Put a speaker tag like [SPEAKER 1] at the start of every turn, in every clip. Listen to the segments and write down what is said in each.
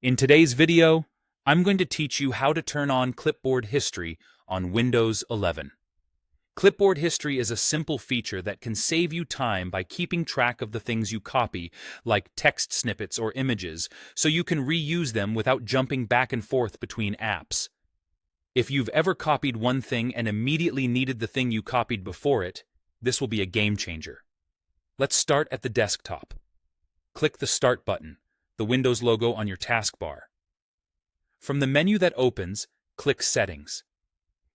[SPEAKER 1] In today's video, I'm going to teach you how to turn on Clipboard History on Windows 11. Clipboard History is a simple feature that can save you time by keeping track of the things you copy, like text snippets or images, so you can reuse them without jumping back and forth between apps. If you've ever copied one thing and immediately needed the thing you copied before it, this will be a game changer. Let's start at the desktop. Click the Start button, the Windows logo on your taskbar. From the menu that opens, click Settings.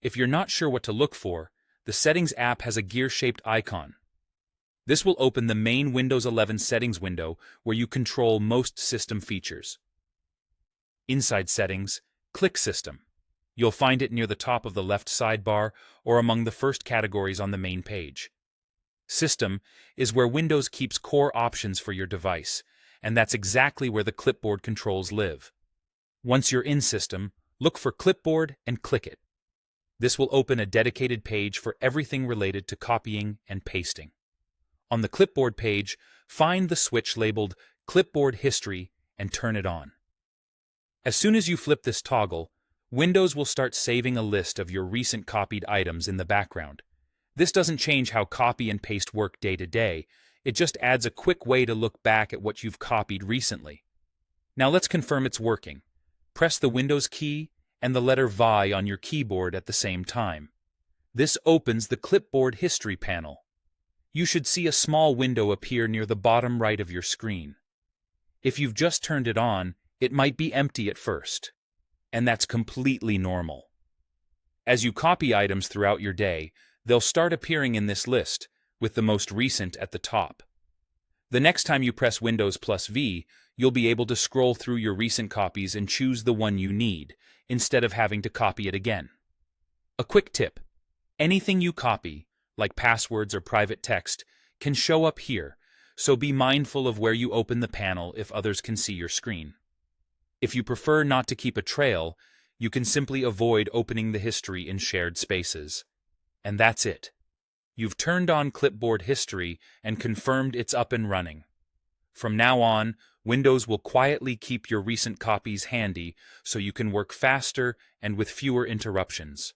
[SPEAKER 1] If you're not sure what to look for, the Settings app has a gear-shaped icon. This will open the main Windows 11 settings window where you control most system features. Inside Settings, click System. You'll find it near the top of the left sidebar or among the first categories on the main page. System is where Windows keeps core options for your device, and that's exactly where the clipboard controls live. Once you're in System, look for Clipboard and click it. This will open a dedicated page for everything related to copying and pasting. On the Clipboard page, find the switch labeled Clipboard History and turn it on. As soon as you flip this toggle, Windows will start saving a list of your recent copied items in the background. This doesn't change how copy and paste work day to day, it just adds a quick way to look back at what you've copied recently. Now let's confirm it's working. Press the Windows key and the letter V on your keyboard at the same time. This opens the Clipboard History panel. You should see a small window appear near the bottom right of your screen. If you've just turned it on, it might be empty at first. And that's completely normal. As you copy items throughout your day, they'll start appearing in this list, with the most recent at the top. The next time you press Windows plus V, you'll be able to scroll through your recent copies and choose the one you need, instead of having to copy it again. A quick tip: anything you copy, like passwords or private text, can show up here, so be mindful of where you open the panel if others can see your screen. If you prefer not to keep a trail, you can simply avoid opening the history in shared spaces. And that's it. You've turned on Clipboard History and confirmed it's up and running. From now on, Windows will quietly keep your recent copies handy so you can work faster and with fewer interruptions.